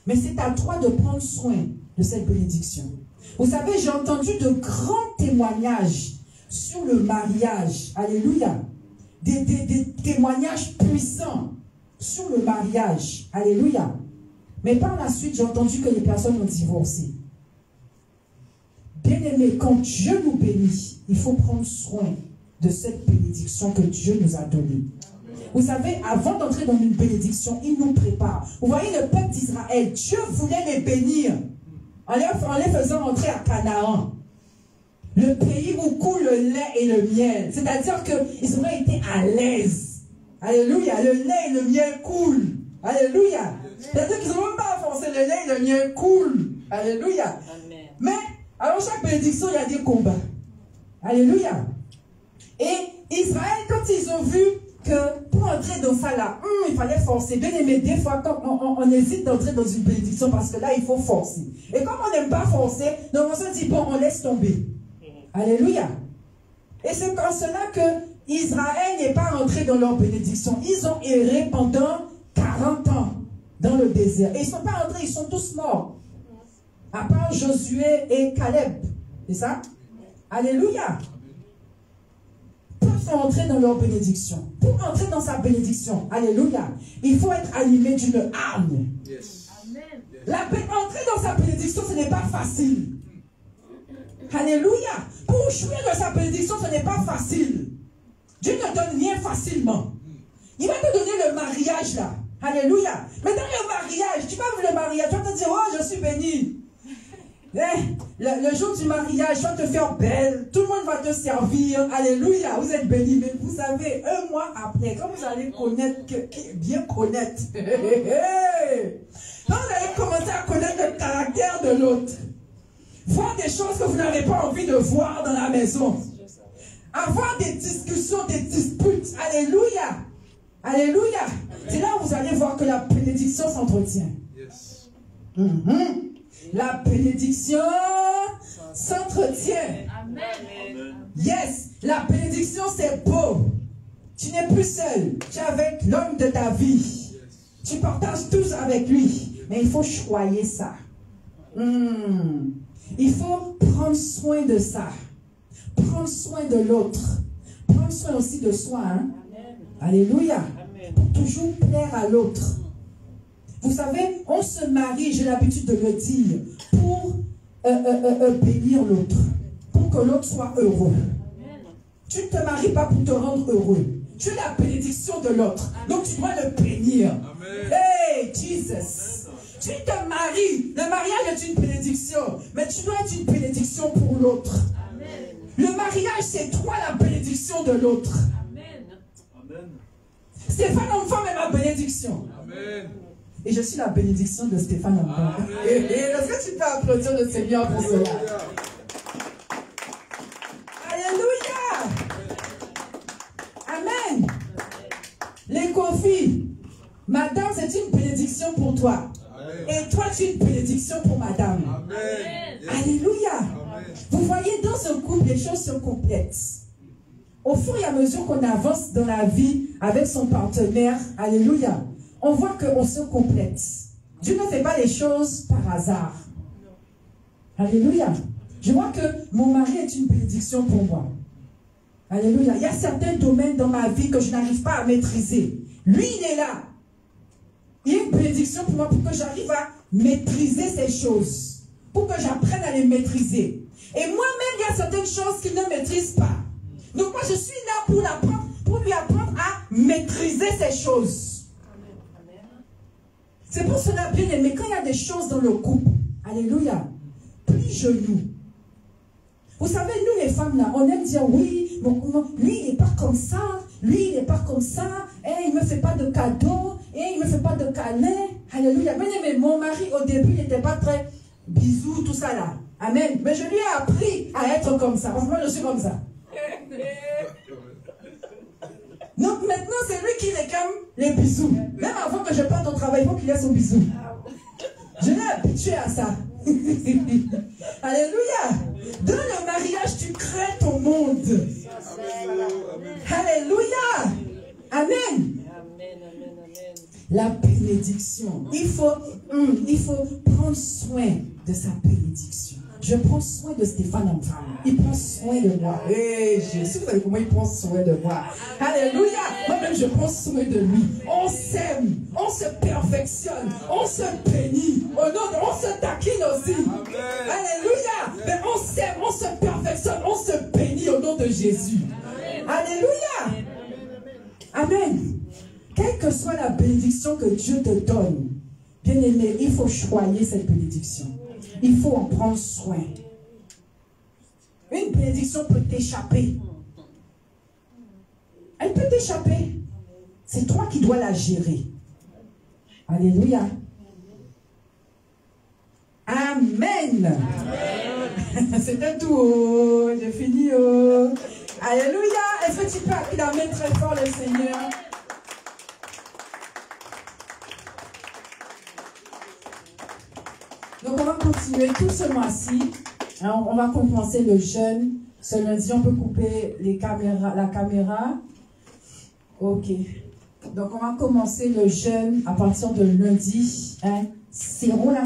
Mais c'est à toi de prendre soin de cette bénédiction. Vous savez, j'ai entendu de grands témoignages sur le mariage. Alléluia. Des témoignages puissants sur le mariage. Alléluia. Mais par la suite, j'ai entendu que les personnes ont divorcé. Bien-aimé, quand Dieu nous bénit, il faut prendre soin de cette bénédiction que Dieu nous a donnée. Vous savez, avant d'entrer dans une bénédiction, il nous prépare. Vous voyez le peuple d'Israël, Dieu voulait les bénir en les faisant entrer à Canaan. Le pays où coule le lait et le miel. C'est-à-dire qu'ils auraient été à l'aise. Alléluia. Le lait et le miel coulent. Alléluia. C'est-à-dire qu'ils n'ont même pas avancé. Le lait et le miel coulent. Alléluia. Amen. Mais, alors chaque bénédiction, il y a des combats. Alléluia. Et Israël, quand ils ont vu que pour entrer dans ça là, il fallait forcer. Bien aimé, des fois, quand on hésite d'entrer dans une bénédiction parce que là, il faut forcer. Et comme on n'aime pas forcer, donc on se dit, bon, on laisse tomber. Alléluia. Et c'est comme cela que Israël n'est pas entré dans leur bénédiction. Ils ont erré pendant 40 ans dans le désert. Et ils ne sont pas entrés, ils sont tous morts. À part Josué et Caleb. C'est ça? Alléluia. Peuvent entrer dans leur bénédiction. Pour entrer dans sa bénédiction, alléluia, il faut être animé d'une âme. Yes. Entrer dans sa bénédiction, ce n'est pas facile. Alléluia. Pour jouir de sa bénédiction, ce n'est pas facile. Dieu ne donne rien facilement. Il va te donner le mariage là. Alléluia. Mais dans le mariage, tu vas voir le mariage, tu vas te dire, oh, je suis béni. Le jour du mariage, tu vas te faire belle, tout le monde va te servir, alléluia, vous êtes bénis. Mais vous savez, un mois après, quand vous allez connaître, bien connaître, quand vous allez commencer à connaître le caractère de l'autre, voir des choses que vous n'avez pas envie de voir dans la maison, avoir des discussions, des disputes, alléluia, alléluia, c'est là où vous allez voir que la bénédiction s'entretient. Yes. La bénédiction s'entretient. Amen. Yes, la bénédiction c'est beau. Tu n'es plus seul. Tu es avec l'homme de ta vie. Tu partages tous avec lui. Mais il faut choyer ça. Il faut prendre soin de ça. Prendre soin de l'autre. Prendre soin aussi de soi. Hein? Alléluia. Pour toujours plaire à l'autre. Vous savez, on se marie, j'ai l'habitude de le dire, pour bénir l'autre, pour que l'autre soit heureux. Tu ne te maries pas pour te rendre heureux. Tu es la bénédiction de l'autre. Donc tu dois le bénir. Amen. Hey, Jesus. Tu te maries. Le mariage est une bénédiction. Mais tu dois être une bénédiction pour l'autre. Le mariage, c'est toi la bénédiction de l'autre. Amen. Stéphane Enfant est ma bénédiction. Amen. Et je suis la bénédiction de Stéphane Enfant. Est-ce que tu peux applaudir le Seigneur pour cela? Alléluia. Amen. Les confis. Madame, c'est une bénédiction pour toi. Amen. Et toi, tu es une bénédiction pour madame. Amen. Alléluia. Amen. Vous voyez, dans ce couple, les choses se complètent. Au fur et à mesure qu'on avance dans la vie avec son partenaire, alléluia, on voit qu'on se complète. Dieu ne fait pas les choses par hasard. Alléluia. Je vois que mon mari est une bénédiction pour moi. Alléluia. Il y a certains domaines dans ma vie que je n'arrive pas à maîtriser. Lui, il est là. Il y a une bénédiction pour moi pour que j'arrive à maîtriser ces choses. Pour que j'apprenne à les maîtriser. Et moi-même, il y a certaines choses qu'il ne maîtrise pas. Donc moi, je suis là pour l'apprendre, pour lui apprendre à maîtriser ces choses. C'est pour cela, bien aimé, quand il y a des choses dans le couple, alléluia, plie genoux. Vous savez, nous les femmes là, on aime dire oui, lui il n'est pas comme ça, lui il n'est pas comme ça, et il ne me fait pas de cadeaux, et il ne me fait pas de câlins. Alléluia. Bien aimé, mon mari au début, il n'était pas très bisous, tout ça là. Amen. Mais je lui ai appris à être comme ça, parce que moi je suis comme ça. Donc maintenant, c'est lui qui réclame les bisous. Même avant que je parte au travail, il faut qu'il ait son bisou. Je l'ai habitué à ça. Alléluia. Dans le mariage, tu crées ton monde. Alléluia. Amen. La bénédiction. Il faut prendre soin de sa bénédiction. Je prends soin de Stéphane en femme. Il prend soin de moi. Hey, Jésus, vous savez comment il prend soin de moi. Alléluia. Moi-même, je prends soin de lui. On s'aime. On se perfectionne. On se bénit. On se taquine aussi. Amen. Alléluia. Mais on s'aime. On se perfectionne. On se bénit au nom de Jésus. Amen. Alléluia. Amen. Quelle que soit la bénédiction que Dieu te donne, bien aimé, il faut choyer cette bénédiction. Il faut en prendre soin. Une bénédiction peut t'échapper. Elle peut t'échapper. C'est toi qui dois la gérer. Alléluia. Amen. C'était tout. Oh. J'ai fini. Oh. Alléluia. Est-ce que tu peux acclamer très fort le Seigneur? Donc on va continuer tout ce mois-ci. On va commencer le jeûne. Ce lundi, on peut couper la caméra. Ok. Donc on va commencer le jeûne à partir de lundi. Hein. Serrons la